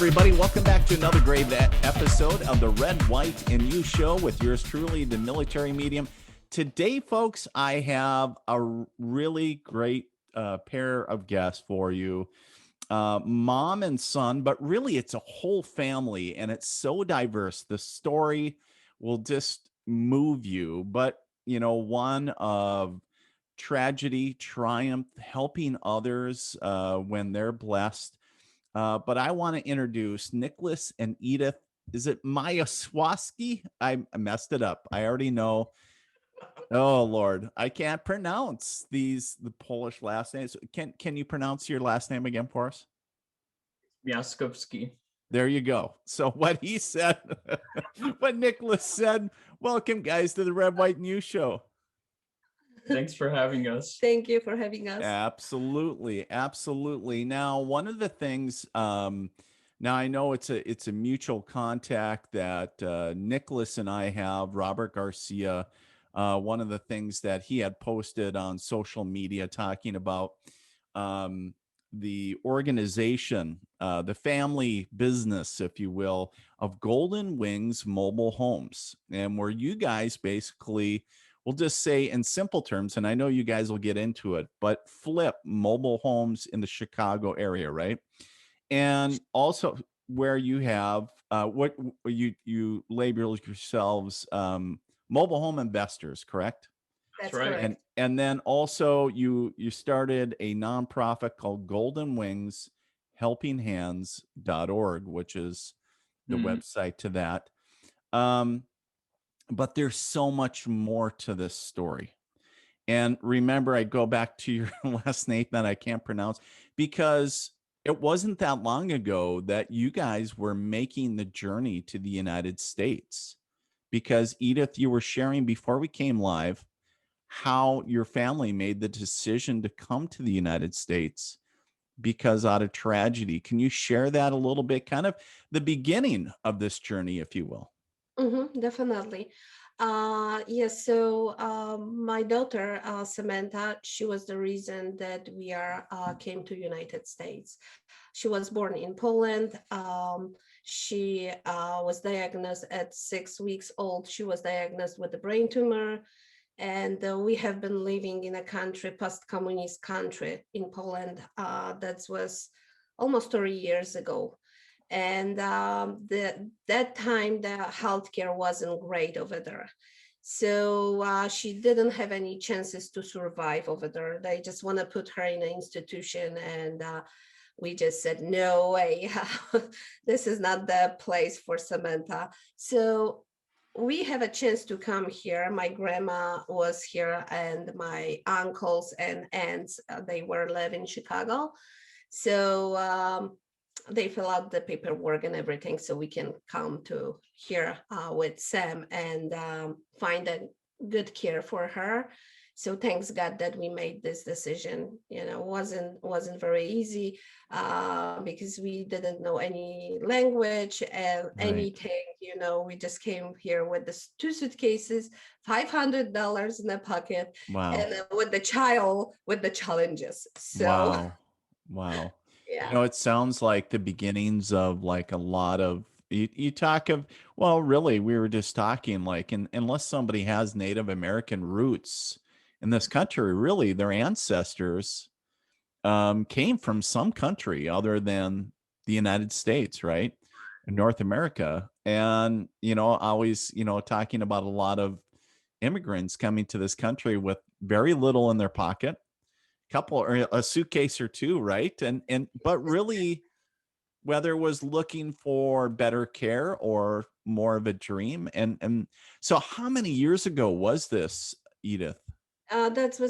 everybody. Welcome back to another great episode of the Red, White, and You Show with yours truly, the military medium. Today, folks, I have a really great pair of guests for you. Mom and son, but really it's a whole family, and it's so diverse. The story will just move you, but, one of tragedy, triumph, helping others when they're blessed. But I want to introduce Nicholas and Edith. Is it Miaskowski? I messed it up. I already know. Oh Lord, I can't pronounce the Polish last names. Can you pronounce your last name again for us? Miaskowski. There you go. So what he said, what Nicholas said. Welcome, guys, to the Red, White, and You Show. Thanks for having us. Thank you for having us. Absolutely, absolutely. Now, one of the things, now I know it's a mutual contact that Nicholas and I have, Robert Garcia. One of the things that he had posted on social media talking about the organization, the family business, if you will, of Golden Wings Mobile Homes, and where you guys basically, we'll just say in simple terms, and I know you guys will get into it, but flip mobile homes in the Chicago area, right? And also where you have what you label yourselves mobile home investors, correct? That's right. correct. And then also you started a nonprofit called Golden Wings Helping Hands.org, which is the website to that. But there's so much more to this story. And remember, I go back to your last name that I can't pronounce, because it wasn't that long ago that you guys were making the journey to the United States. Because Edith, you were sharing before we came live how your family made the decision to come to the United States because out of tragedy. Can you share that a little bit, kind of the beginning of this journey, if you will? Definitely. Yes, so my daughter, Samantha, she was the reason that we came to United States. She was born in Poland. She was diagnosed at 6 weeks old. She was diagnosed with a brain tumor. And we have been living in a country, post-communist country in Poland. That was almost 30 years ago. And that time the healthcare wasn't great over there, so she didn't have any chances to survive over there. They just want to put her in an institution, and we just said no way. This is not the place for Samantha. So we have a chance to come here. My grandma was here, and my uncles and aunts, they were living in Chicago. So they fill out the paperwork and everything so we can come to here with Sam and find a good care for her. So thanks God that we made this decision. Wasn't very easy because we didn't know any language and anything. We just came here with this 2 suitcases, $500 in the pocket, Wow. and with the child, with the challenges. So Wow. yeah. It sounds like the beginnings of like a lot of you talk of, well, really, we were just talking like, unless somebody has Native American roots in this country, really, their ancestors came from some country other than the United States, right? North America. And, always, talking about a lot of immigrants coming to this country with very little in their pocket, couple or a suitcase or two, right? But really, whether it was looking for better care or more of a dream. And so how many years ago was this, Edith?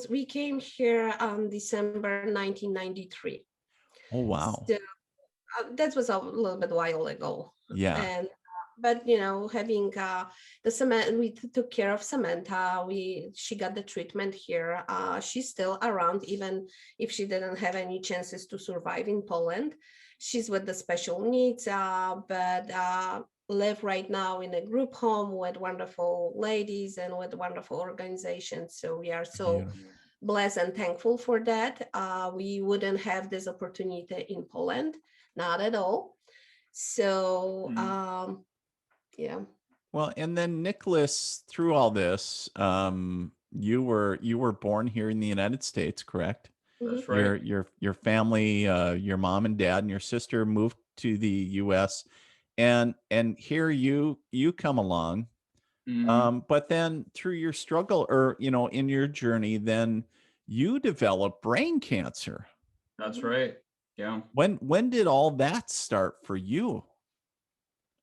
We came here on December 1993. Oh, wow. So that was a little bit while ago. Yeah. But having the Samantha, we took care of Samantha. She got the treatment here. She's still around, even if she didn't have any chances to survive in Poland. She's with the special needs, but live right now in a group home with wonderful ladies and with wonderful organizations. So we are so blessed and thankful for that. We wouldn't have this opportunity in Poland, not at all. So yeah. Well, and then Nicholas, through all this, you were born here in the United States, correct? Mhm. That's right. Your family, your mom and dad and your sister moved to the U.S. and here you come along. Mhm. But then through your struggle, or in your journey, then you develop brain cancer. That's Mhm. right. Yeah. When did all that start for you?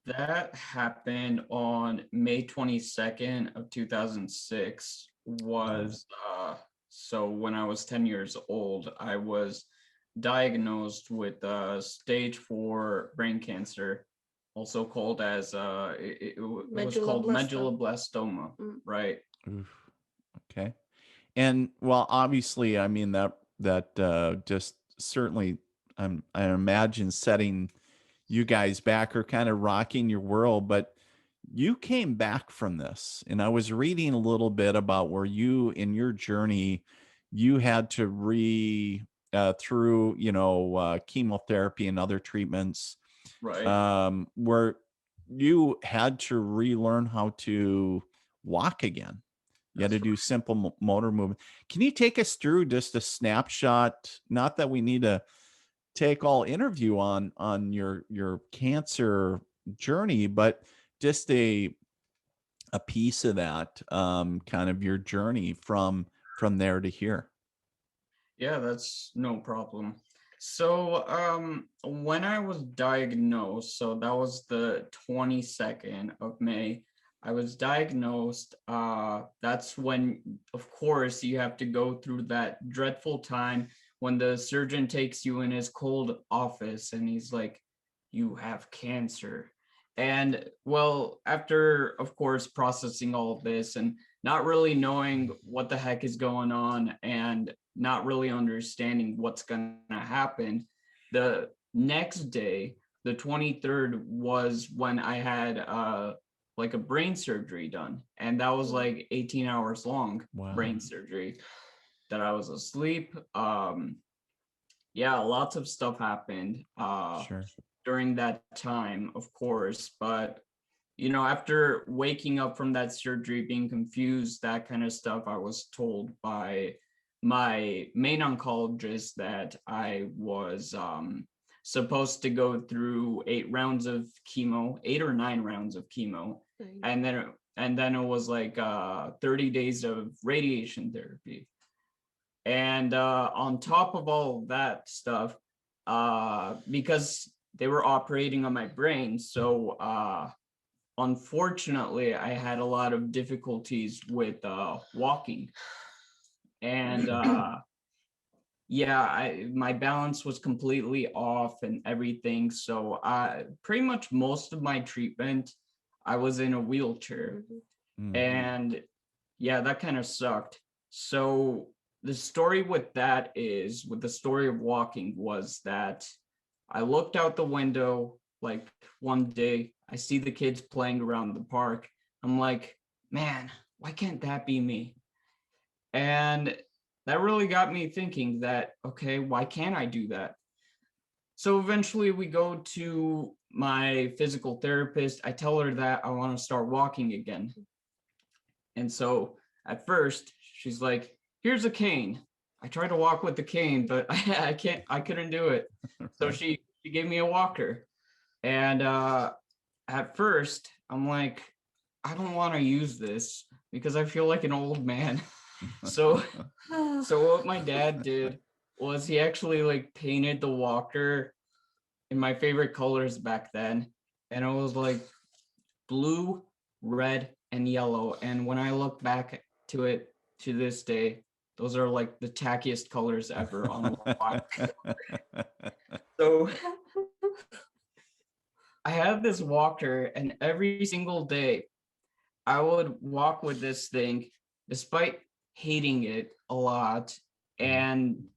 That happened on May 22nd of 2006 Oh, was so when I was 10 years old, I was diagnosed with stage 4 brain cancer, also called as it was called Medulloblastoma. medulloblastoma, Mm. right? oof, okay. And well, obviously, I mean that just certainly, I imagine setting you guys back or kind of rocking your world, but you came back from this, and I was reading a little bit about where you in your journey you had to through chemotherapy and other treatments, Right. where you had to relearn how to walk again. You had to That's do simple motor movement. Can you take us through just a snapshot? Not that we need to take all interview on your cancer journey, but just a piece of that, kind of your journey from there to here. Yeah, that's no problem. So, when I was diagnosed, so that was the 22nd of May, I was diagnosed. That's when, of course, you have to go through that dreadful time when the surgeon takes you in his cold office and he's like, "You have cancer." And well, after, of course, processing all of this and not really knowing what the heck is going on and not really understanding what's going to happen. The next day, the 23rd, was when I had like a brain surgery done. And that was Mm. like 18 hours long Wow. brain surgery that I was asleep. Yeah, lots of stuff happened Sure. during that time, of course. But after waking up from that surgery, being confused, that kind of stuff, I was told by my main oncologist that I was supposed to go through 8 rounds of chemo, 8 or 9 rounds of chemo, Right. and then it was like 30 days of radiation therapy. And on top of all of that stuff, because they were operating on my brain, so unfortunately, I had a lot of difficulties with walking, and yeah, my balance was completely off and everything. So pretty much most of my treatment, I was in a wheelchair, Mhm. Mhm. and yeah, that kind of sucked. So the story with that is, with the story of walking, was that I looked out the window like one day, I see the kids playing around the park. I'm like, man, why can't that be me? And that really got me thinking that, okay, why can't I do that? So eventually we go to my physical therapist. I tell her that I want to start walking again. And so at first she's like, here's a cane. I tried to walk with the cane, but I couldn't do it. So Right. she gave me a walker. And at first, I'm like, I don't want to use this because I feel like an old man. So, so what my dad did was he actually like painted the walker in my favorite colors back then, and it was like blue, red, and yellow. And when I look back to it to this day, those are like the tackiest colors ever on a walker. So I had this walker, and every single day I would walk with this thing despite hating it a lot Mm. and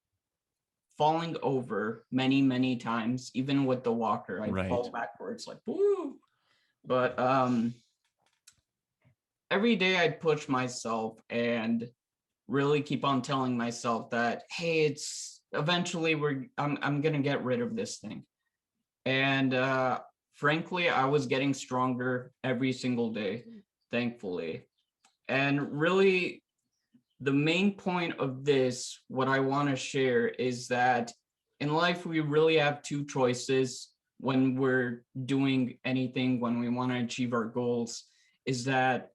falling over many, many times. Even with the walker, I'd Right. fall backwards like, woo. But every day I'd push myself and really keep on telling myself that, hey, it's eventually I'm gonna get rid of this thing. And frankly, I was getting stronger every single day, thankfully. And really, the main point of this, what I want to share, is that in life, we really have two choices when we're doing anything, when we want to achieve our goals, is that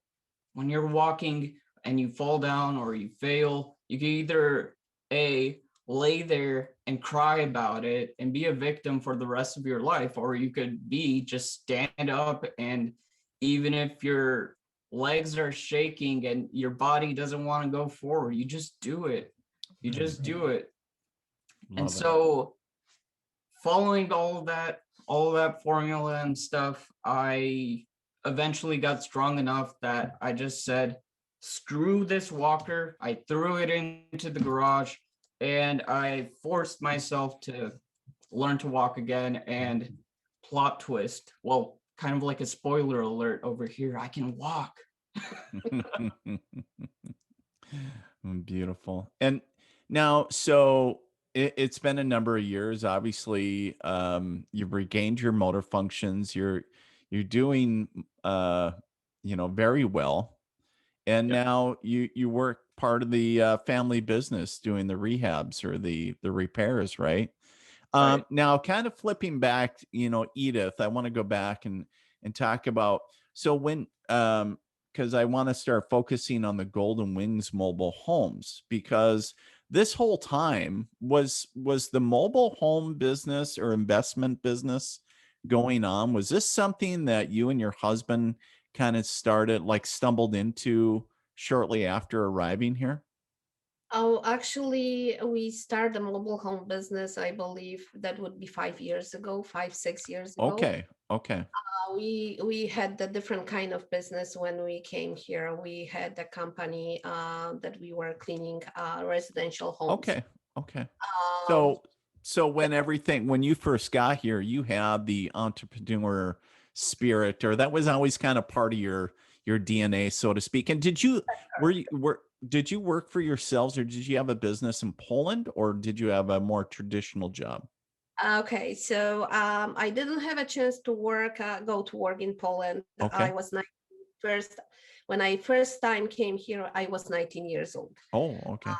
when you're walking and you fall down or you fail, you can either A, lay there and cry about it and be a victim for the rest of your life, or you could B, just stand up, and even if your legs are shaking and your body doesn't want to go forward, you just do it. You just do it. And Love it. so following all of that formula and stuff, I eventually got strong enough that I just said, screw this walker. I threw it into the garage and I forced myself to learn to walk again. And plot twist, well, kind of like a spoiler alert over here, I can walk. Beautiful. And now, so it's been a number of years. Obviously, you've regained your motor functions. You're doing, very well. And Yep. now you work part of the family business, doing the rehabs or the repairs, right? Right. Now, kind of flipping back, Edith, I want to go back and talk about, so when because I want to start focusing on the Golden Wings mobile homes, because this whole time was the mobile home business or investment business going on. Was this something that you and your husband kind of started, like stumbled into shortly after arriving here? Oh, actually, we started a mobile home business. I believe that would be 5 years ago, 5, 6 years ago. Okay. Okay. We had a different kind of business when we came here. We had a company that we were cleaning residential homes. Okay. Okay. Um, So, so when you first got here, you had the entrepreneur spirit, or that was always kind of part of your DNA, so to speak. And did you work for yourselves, or did you have a business in Poland, or did you have a more traditional job? okay, so I didn't have a chance to go to work in Poland. I Okay. was 19 first when I first time came here. I was 19 years old. Oh, okay.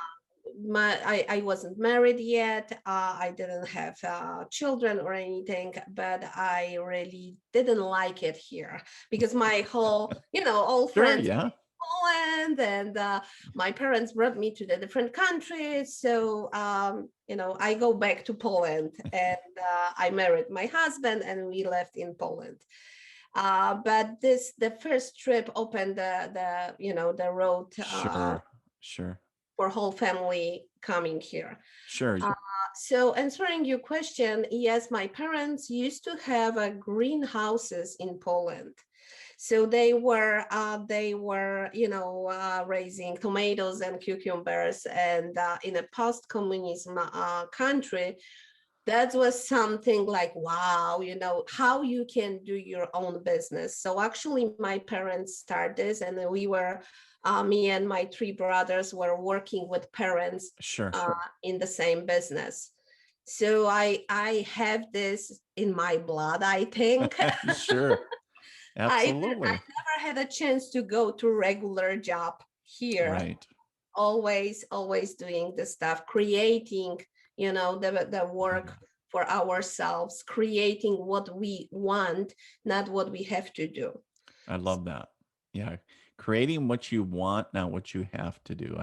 I wasn't married yet. I didn't have children or anything, but I really didn't like it here because my whole, all Sure. friends Yeah. Poland, and my parents brought me to the different countries. So, I go back to Poland, and I married my husband, and we left in Poland. But the first trip opened the road Sure. Sure. for whole family coming here. Sure. Uh, so answering your question, yes, my parents used to have greenhouses in Poland. So they were raising tomatoes and cucumbers, and in a post-communism country, that was something like, wow, how you can do your own business. So actually my parents started this, and then me and my three brothers were working with parents Sure. in the same business. So I have this in my blood, I think. Sure. I Absolutely. never had a chance to go to regular job here. Right. Always doing the stuff, creating, the work Mhm. for ourselves, creating what we want, not what we have to do. I love that. Yeah. Creating what you want, not what you have to do.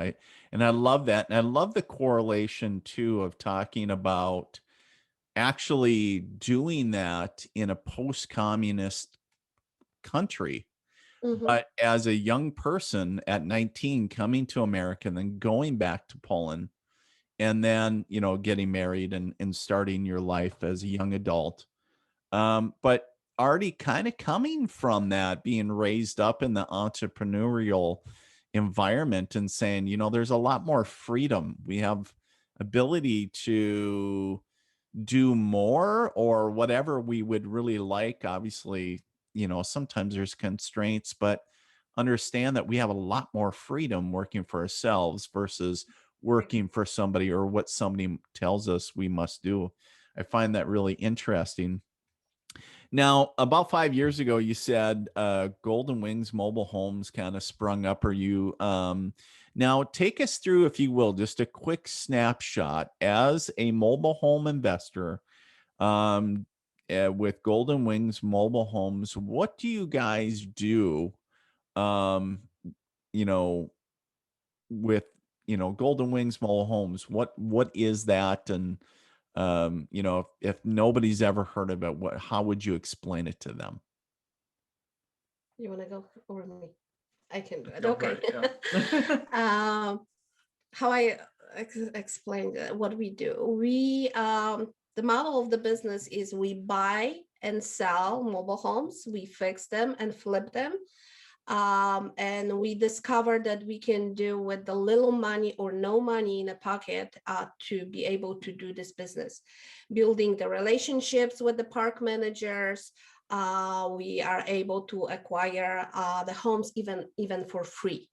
And I love that. And I love the correlation too of talking about actually doing that in a post-communist country. Mhm. But as a young person at 19 coming to America and then going back to Poland and then, getting married and starting your life as a young adult. But already kind of coming from that, being raised up in the entrepreneurial environment and saying, there's a lot more freedom. We have ability to do more or whatever we would really like. Obviously, sometimes there's constraints, but understand that we have a lot more freedom working for ourselves versus working for somebody or what somebody tells us we must do. I find that really interesting. Now, about 5 years ago, you said Golden Wings Mobile Homes kind of sprung up. Or you now take us through, if you will, just a quick snapshot as a mobile home investor um, with Golden Wings Mobile Homes. What do you guys do? Um, you know, with Golden Wings Mobile Homes. What is that? And if nobody's ever heard of it, how would you explain it to them? You want to go over me? I can do it. Go for Okay. it, yeah. How I explain what we do. The model of the business is we buy and sell mobile homes. We fix them and flip them. And we discovered that we can do with the little money or no money in a pocket to be able to do this business, building the relationships with the park managers. We are able to acquire the homes even for free.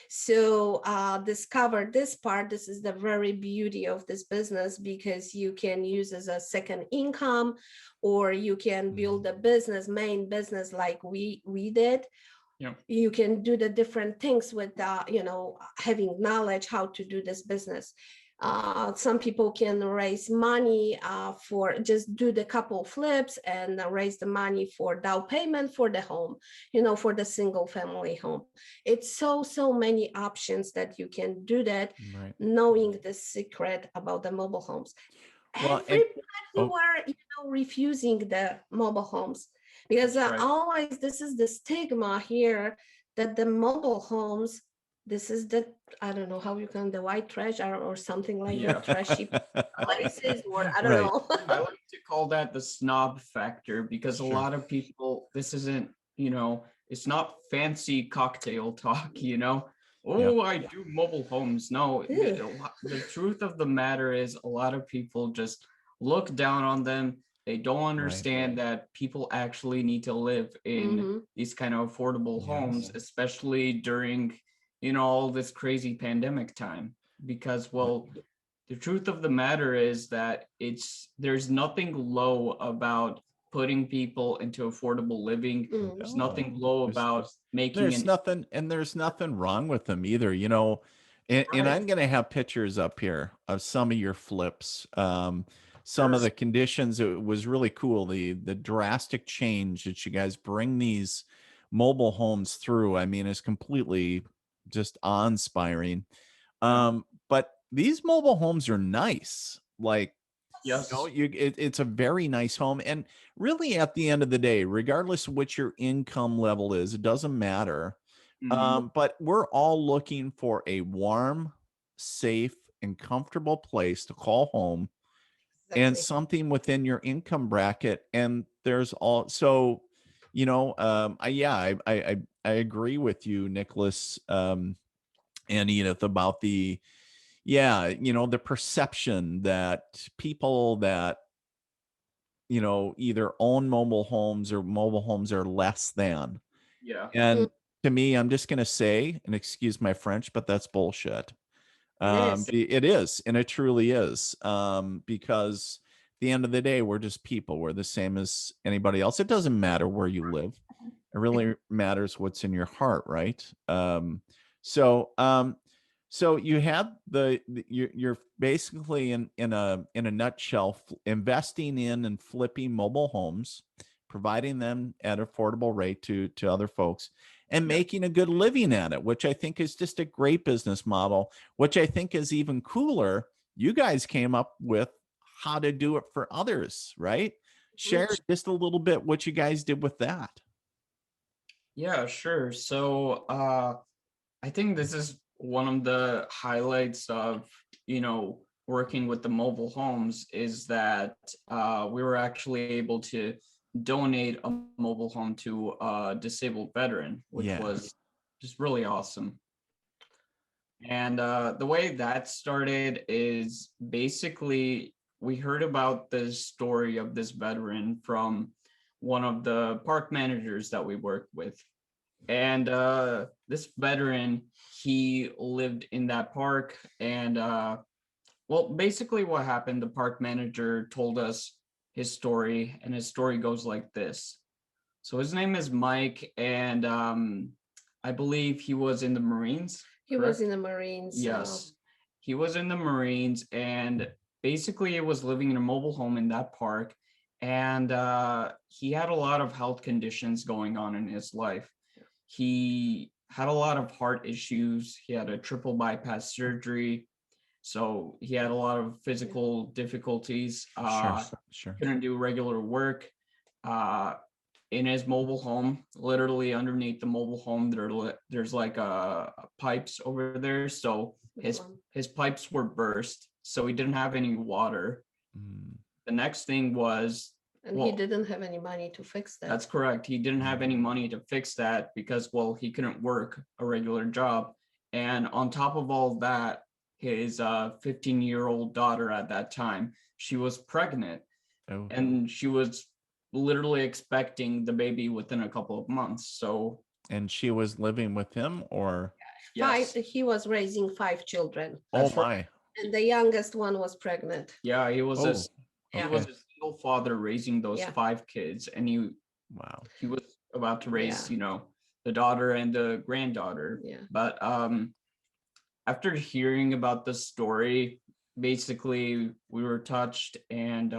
So discover this part. This is the very beauty of this business, because you can use as a second income, or you can build a main business like we did. Yeah. You can do the different things with having knowledge how to do this business. Some people can raise money for just do the couple flips and raise the money for down payment for the home, for the single family home. It's so many options that you can do that, Right. knowing the secret about the mobile homes. Well, Everybody were refusing the mobile homes, because That's right. always this is the stigma here, that the mobile homes, this is the, I don't know how you can, the white trash or something like Yeah. that, trashy places, or I don't Right. know. I like to call that the snob factor, because a Sure. lot of people, this isn't, it's not fancy cocktail talk, Oh, I do mobile homes. No, the truth of the matter is a lot of people just look down on them. They don't understand that people actually need to live in these kind of affordable homes, especially during, all this crazy pandemic time. Because, well, the truth of the matter is that there's nothing low about putting people into affordable living. There's nothing low about making there's nothing wrong with them either, and I'm going to have pictures up here of some of your flips. Some of the conditions. It was really cool, the drastic change that you guys bring these mobile homes through. I mean, it's completely just awe-inspiring. But these mobile homes are nice. Like, Yes. it's a very nice home. And really, at the end of the day, regardless of what your income level is, it doesn't matter. But we're all looking for a warm, safe, and comfortable place to call home, and something within your income bracket. And there's also, I agree with you, Nicholas, and Edith, about the perception that people that either own mobile homes or mobile homes are less than. Yeah. And to me, I'm just going to say, and excuse my French, but that's bullshit. It is, and it truly is, because at the end of the day, we're just people. We're the same as anybody else. It doesn't matter where you live. It really matters what's in your heart, right? So you have you're basically in a nutshell, investing in and flipping mobile homes, providing them at affordable rate to other folks, and making a good living at it, which I think is just a great business model. Which I think is even cooler, you guys came up with how to do it for others, right? Share just a little bit what you guys did with that. Yeah, sure. So I think this is one of the highlights of, working with the mobile homes, is that we were actually able to donate a mobile home to a disabled veteran, which was just really awesome. And the way that started is basically we heard about the story of this veteran from one of the park managers that we work with. And this veteran, he lived in that park. And well, basically what happened, the park manager told us his story, and his story goes like this. So his name is Mike, and I believe he was in the Marines. He was Correct? in the Marines. Yes, he was in the Marines, and basically it was living in a mobile home in that park, and he had a lot of health conditions going on in his life. He had a lot of heart issues. He had a triple bypass surgery, so he had a lot of physical difficulties. Sure. Couldn't do regular work. Uh, in his mobile home, literally underneath the mobile home, there's like pipes over there. So his pipes were burst, so he didn't have any water. Mm. The next thing was, and he didn't have any money to fix that. That's correct. He didn't have any money to fix that because, well, he couldn't work a regular job. And on top of all that, his 15-year-old daughter at that time, she was pregnant, Oh. and she was literally expecting the baby within a couple of months. So, and she was living with him, or yes. He was raising 5 children. Oh my. And the youngest one was pregnant. Yeah, he was a single father raising those 5 kids, and he was about to raise, the daughter and the granddaughter. Yeah. But after hearing about the story, basically we were touched, and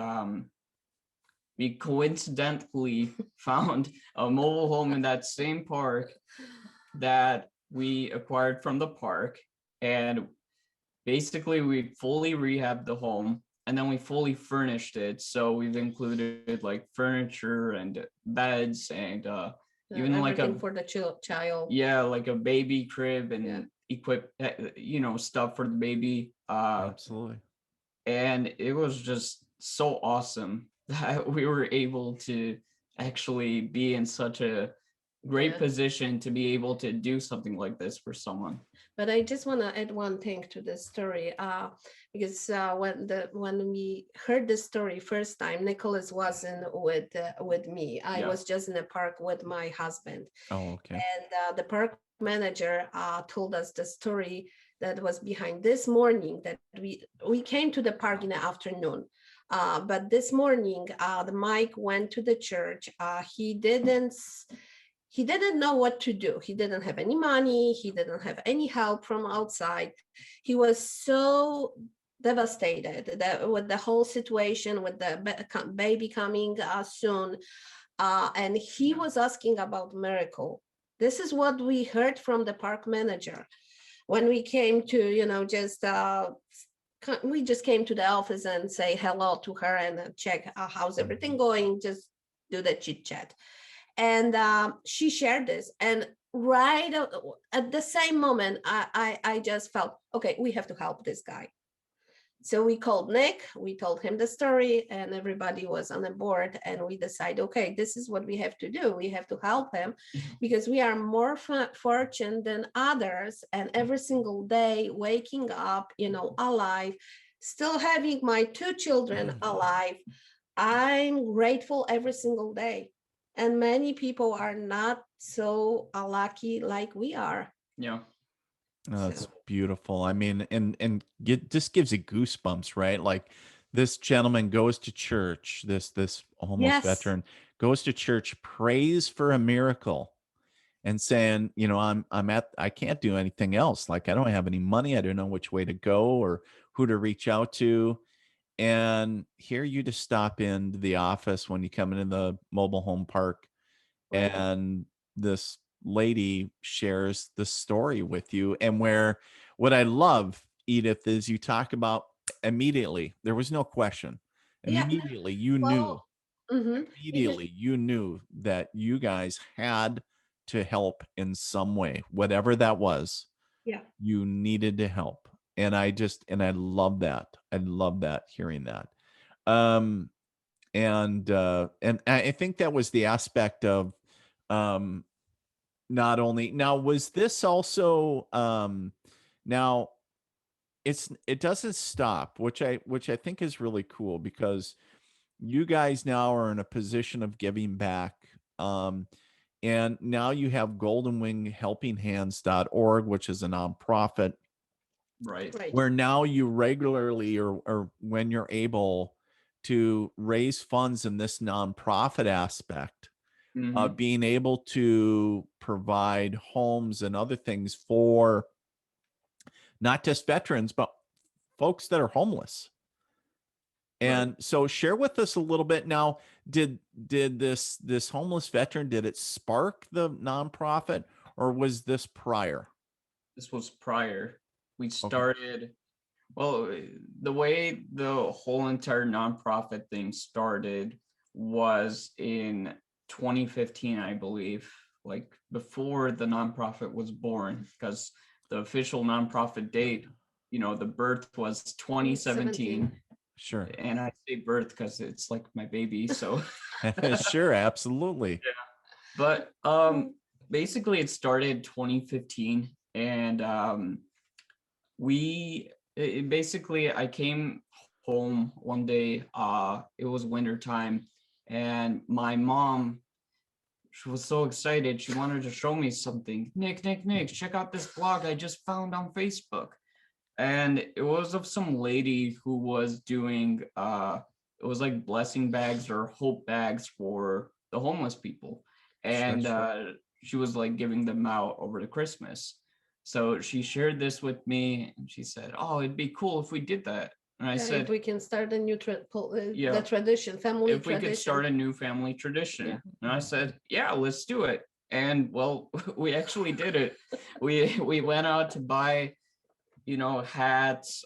we coincidentally found a mobile home in that same park that we acquired from the park, and basically we fully rehabbed the home, and then we fully furnished it. So we've included like furniture and beds and even like for the child. Yeah, like a baby crib and equip, stuff for the baby. Absolutely. And it was just so awesome that we were able to actually be in such a great position to be able to do something like this for someone. But I just want to add one thing to the story, because when we heard the story first time, Nicholas wasn't with me. I was just in the park with my husband. Oh, okay. And the park manager told us the story that was behind this morning, that we came to the park in the afternoon. But this morning, the Mike went to the church. He didn't know what to do. He didn't have any money. He didn't have any help from outside. He was so devastated with the whole situation, with the baby coming soon. And he was asking about miracle. This is what we heard from the park manager. When we came to, we just came to the office and say hello to her and check how's everything going, just do the chit chat. And she shared this, and right at the same moment, I just felt, okay, we have to help this guy. So we called Nick, we told him the story, and everybody was on the board, and we decided, okay, this is what we have to do. We have to help him because we are more fortunate than others. And every single day, waking up, alive, still having my 2 children alive, I'm grateful every single day. And many people are not so lucky like we are. Yeah. Oh, that's beautiful. I mean, and just gives you goosebumps, right? Like this gentleman goes to church, this almost veteran goes to church, prays for a miracle, and saying, I can't do anything else. Like, I don't have any money. I don't know which way to go or who to reach out to. And here you just stop into the office when you come into the mobile home park, and this lady shares the story with you. And what I love, Edith, is you talk about immediately. There was no question. Immediately, you knew. Immediately, you knew that you guys had to help in some way, whatever that was. Yeah, you needed to help. And I love that. I love that, hearing that. And I think that was the aspect of not only now, was this also now it doesn't stop, which I think is really cool, because you guys now are in a position of giving back. And now you have goldenwinghelpinghands.org, which is a nonprofit. Right. Where now you regularly, or when you're able, to raise funds in this nonprofit aspect, Mhm. being able to provide homes and other things for not just veterans, but folks that are homeless. Right. And so share with us a little bit now, did this homeless veteran, did it spark the nonprofit, or was this prior? This was prior. We Okay. started, well, the way the whole entire nonprofit thing started was in 2015, I believe, like before the nonprofit was born, because the official nonprofit date, the birth was 17. 2017. Sure. And I say birth because it's like my baby. So, Sure, absolutely. but basically it started 2015, and basically I came home one day. It was winter time, and my mom, she was so excited. She wanted to show me something. Nick, check out this blog I just found on Facebook. And it was of some lady who was doing it was like blessing bags or hope bags for the homeless people. Sure. And she was like giving them out over the Christmas. So she shared this with me, and she said, "Oh, it'd be cool if we did that." And I Yeah, if said, we can start a new "Yeah, the tradition, family if we could start a tradition. new family tradition." Yeah. And I said, "Yeah, let's do it." And well, we actually did it. We went out to buy, hats,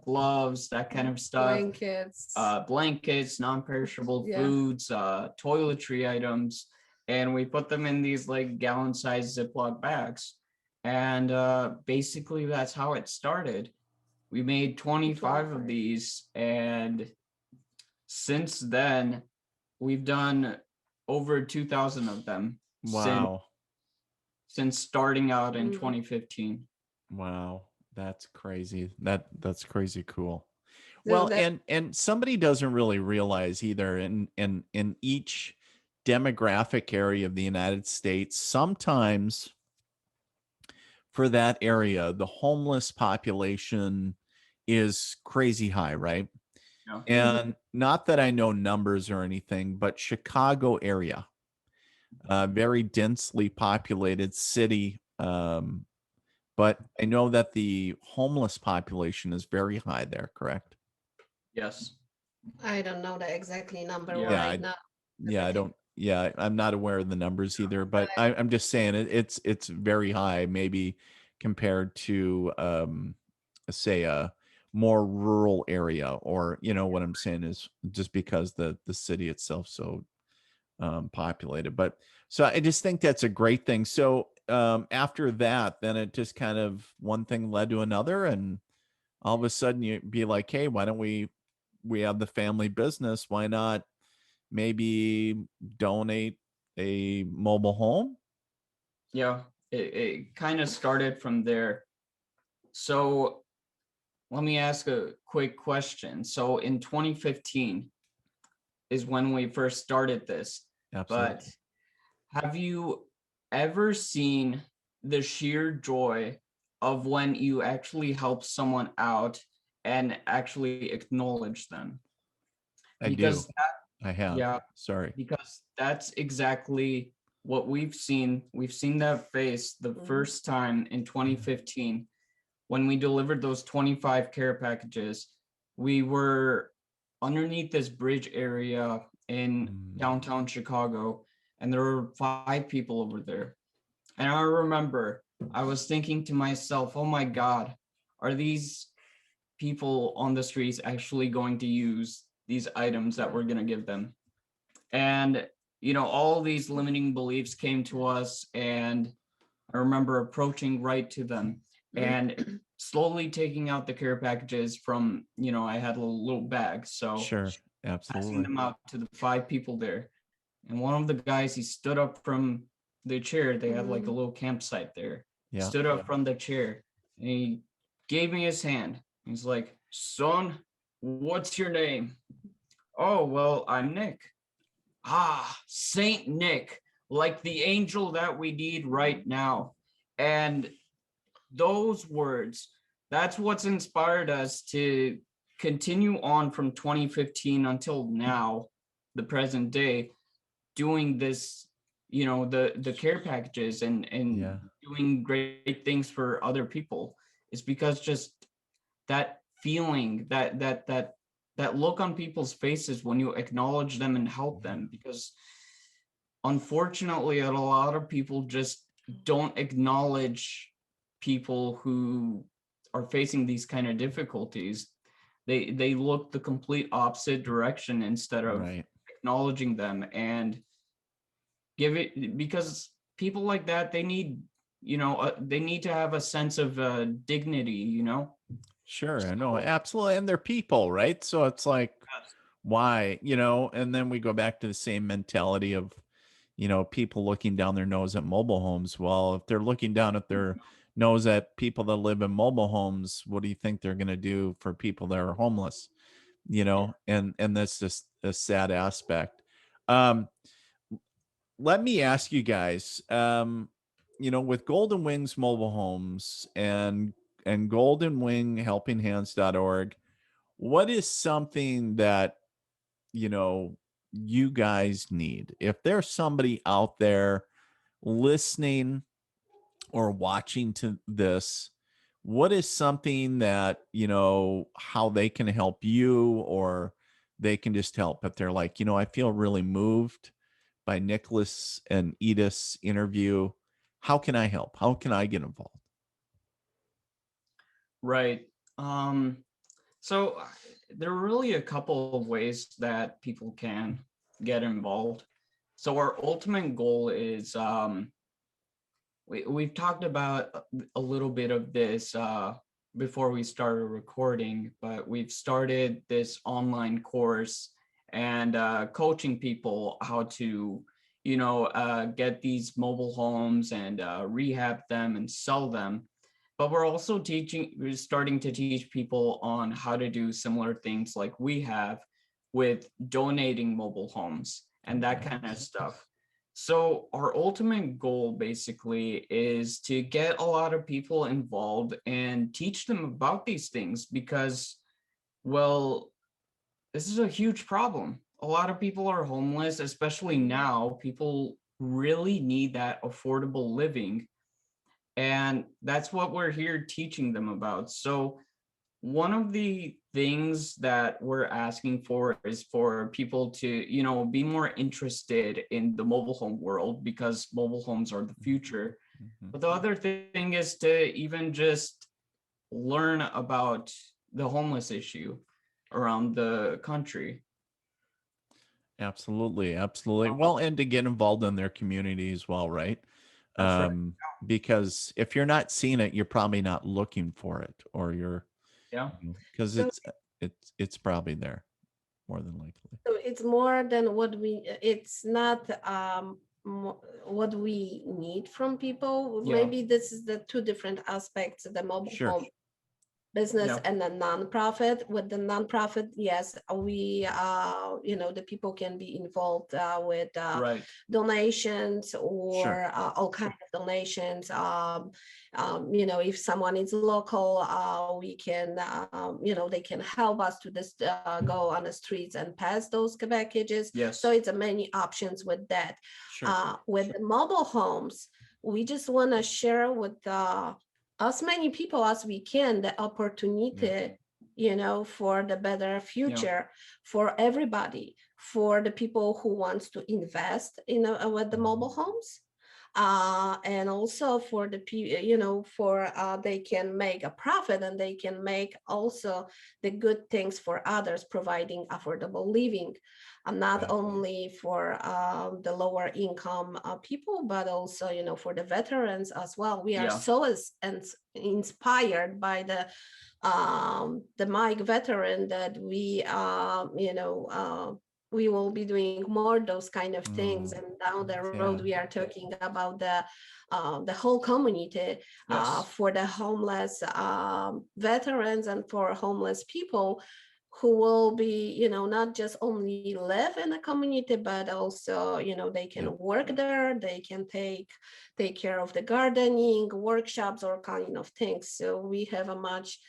gloves, that kind of stuff, Blankets. blankets, non-perishable Yeah. foods, toiletry items, and we put them in these like gallon-sized Ziploc bags. And basically that's how it started. We made 25 of these, and since then we've done over 2,000 of them Wow. since starting out in Mhm. 2015. Wow. That's crazy. That's crazy cool. So Well, that and somebody doesn't really realize either in each demographic area of the United States, sometimes for that area, the homeless population is crazy high, right? Yeah. And not that I know numbers or anything, but Chicago area, very densely populated city. But I know that the homeless population is very high there, correct? Yes. I don't know the exactly number Yeah. Yeah, right now. yeah, I don't. Yeah, I'm not aware of the numbers either, but But I'm just saying it's very high, maybe compared to say a more rural area, or what I'm saying is just because the city itself so populated. But so I just think that's a great thing. So after that, then it just kind of one thing led to another, and all of a sudden you'd be like, hey, why don't we have the family business? Why not maybe donate a mobile home? Yeah, it kind of started from there. So let me ask a quick question. So in 2015 is when we first started this, but Absolutely. have you ever seen the sheer joy of when you actually help someone out and actually acknowledge them? I do. Because I have. yeah, Sorry. because that's exactly what we've seen. We've seen that face the first time in 2015 when we delivered those 25 care packages. We were underneath this bridge area in downtown Chicago, and there were 5 people over there. And I remember I was thinking to myself, oh my God, are these people on the streets actually going to use these items that we're going to give them? And all these limiting beliefs came to us, and I remember approaching right to them and slowly taking out the care packages from, I had a little bag, so Sure. passing Absolutely. them out to the 5 people there. And one of the guys, he stood up from the chair. They had like a little campsite there. Yeah. Stood up from the chair, and he gave me his hand. He's like, son, what's your name? Oh, well, I'm Nick. Ah, Saint Nick, like the angel that we need right now. And those words, that's what's inspired us to continue on from 2015 until now, the present day, doing this, the care packages and Yeah. doing great things for other people, is because just that feeling, that look on people's faces when you acknowledge them and help them. Because unfortunately, a lot of people just don't acknowledge people who are facing these kind of difficulties. They look the complete opposite direction instead of Right. acknowledging them and give it, because people like that, they need to have a sense of dignity. Sure. I know. So Absolutely. And they're people, right? So it's like, yes, why, and then we go back to the same mentality of, people looking down their nose at mobile homes. Well, if they're looking down at their nose at people that live in mobile homes, what do you think they're going to do for people that are homeless? And that's just a sad aspect. Um, Let me ask you guys, with Golden Wings Mobile Homes and Golden Wing helpinghands.org, what is something that you know you guys need? If there's somebody out there listening or watching to this, what is something that how they can help you, or they can just help if they're like, I feel really moved by Nicholas and Edith's interview. How can I help? How can I get involved? right. So there are really a couple of ways that people can get involved. So our ultimate goal is, we've talked about a little bit of this before we started recording, but we've started this online course and coaching people how to, get these mobile homes and rehab them and sell them. But we're starting to teach people on how to do similar things like we have with donating mobile homes and that Okay. kind of stuff. So our ultimate goal basically is to get a lot of people involved and teach them about these things because, well, this is a huge problem. A lot of people are homeless, especially now. People really need that affordable living. And that's what we're here teaching them about. So one of the things that we're asking for is for people to, be more interested in the mobile home world because mobile homes are the future. Mhm. But the other thing is to even just learn about the homeless issue around the country. Absolutely, absolutely. Well, and to get involved in their community as well, right? That's right. Because if you're not seeing it, you're probably not looking for it, or you're, Yeah. because So, it's probably there more than likely. so it's more than it's not what we need from people. Yeah. Maybe this is the two different aspects, the mobile Sure. home business Yeah. and a nonprofit. With the nonprofit, yes, we the people can be involved with Right. donations Sure. or all kinds of donations. If someone is local, we can they can help us to this go on the streets and pass those packages. So Yes. it's many options with that. Sure. With the mobile homes, we just want to share with as many people as we can the opportunity, for the better Yeah. future for everybody, for the people who wants to invest with the mobile homes, and also for the for they can make a profit, and they can make also the good things for others, providing affordable living, and not Right. only for the lower income people, but also for the veterans as well. We are Yeah. so inspired by the Mike veteran that we will be doing more those kind of things, Oh, and down the road yeah. we are talking about the whole community Yes. for the homeless veterans and for homeless people who will be not just only live in the community, but also they Yep. can work there, they can take care of the gardening workshops or kind of things. So we have a much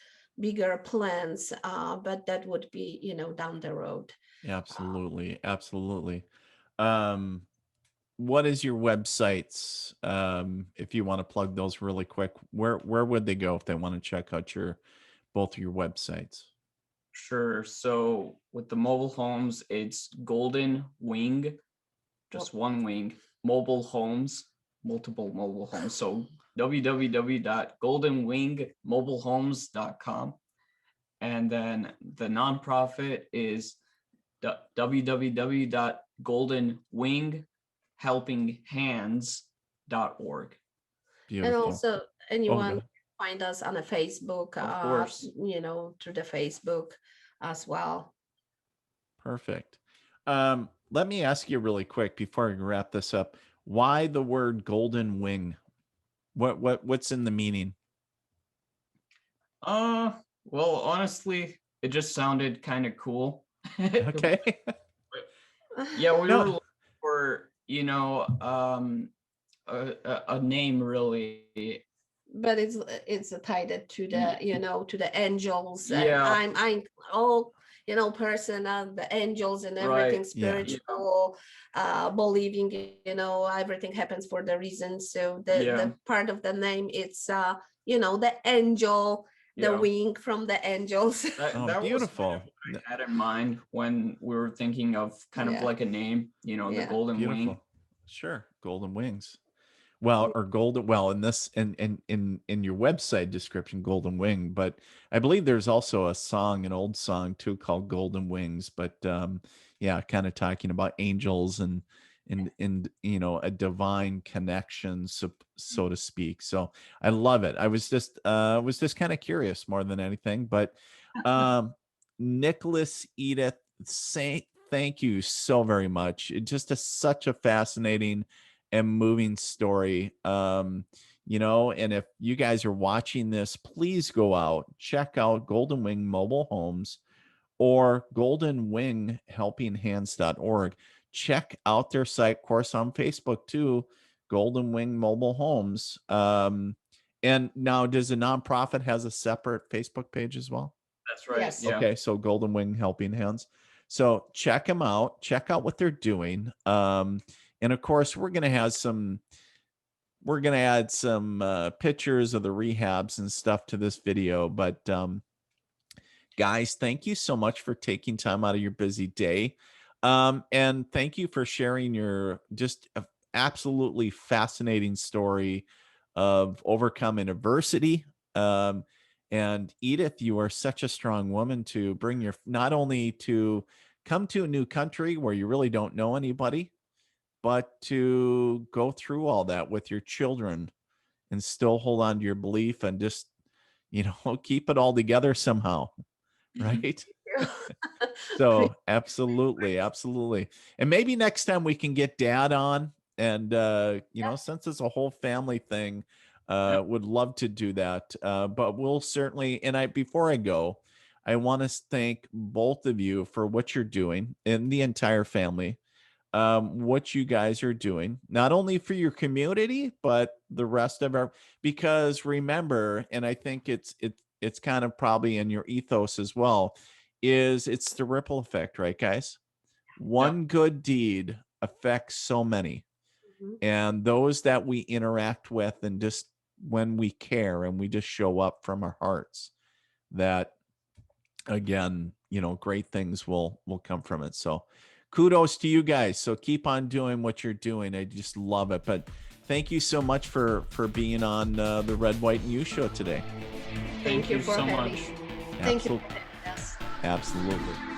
bigger plans, but that would be, down the road. Absolutely. Absolutely. Um, what is your websites? If you want to plug those really quick, where would they go if they want to check out both of your websites? Sure. So with the mobile homes, it's Golden Wing, just one wing, mobile homes, multiple mobile homes. So www.goldenwingmobilehomes.com. And then the nonprofit is www.goldenwinghelpinghands.org. And Beautiful. also Oh, anyone good. find us on a Facebook, Of course. through the Facebook as well. Perfect. Let me ask you really quick before I wrap this up. Why the word golden wing? What's in the meaning? Well, honestly, it just sounded kind of cool. Okay. Yeah, we were No. looking for, a name really. But it's tied to the, to the angels, and Yeah, I'm all, person of the angels and everything right. Yeah. spiritual, believing, everything happens for the reason. So the Yeah. part of the name, it's the angel, the Yeah. wing from the angels. That Oh, that was kind beautiful. of what I had in mind when we were thinking of kind of Yeah. like a name, the Yeah. Golden Wing. Beautiful. Sure. Golden wings. Well, or golden, well, in this in your website description, golden wing, but I believe there's also a song, an old song too, called Golden Wings. But yeah, kind of talking about angels and a divine connection, so to speak. So I love it. I was just kind of curious more than anything. But um Nicholas, Edith, say thank you so very much. It just is such a fascinating and moving story. And if you guys are watching this, please go out, check out Golden Wing Mobile Homes or goldenwinghelpinghands.org. Check out their site, of course, on Facebook too, Golden Wing Mobile Homes. And now, does the nonprofit has a separate Facebook page as well? That's right. Yes. Yeah. Okay, so Golden Wing Helping Hands. So check them out. Check out what they're doing. And of course, we're gonna add some pictures of the rehabs and stuff to this video. But guys, thank you so much for taking time out of your busy day. And thank you for sharing your just absolutely fascinating story of overcoming adversity. And Edith, you are such a strong woman to bring not only to come to a new country where you really don't know anybody, but to go through all that with your children and still hold on to your belief and just, keep it all together somehow. Right. So absolutely. Absolutely. And maybe next time we can get dad on and, since it's a whole family thing, Yep. would love to do that. But we'll certainly, before I go, I want to thank both of you for what you're doing and the entire family, what you guys are doing, not only for your community, but the rest of because remember, and I think it's kind of probably in your ethos as well, it's the ripple effect, right, guys? One good deed affects so many. Mhm. And those that we interact with and just when we care and we just show up from our hearts, that again, great things will come from it. So kudos to you guys. So keep on doing what you're doing. I just love it. But thank you so much for being on the Red, White, and You show today. Thank you for so having much. me. Thank you Absolutely. for having us. Absolutely.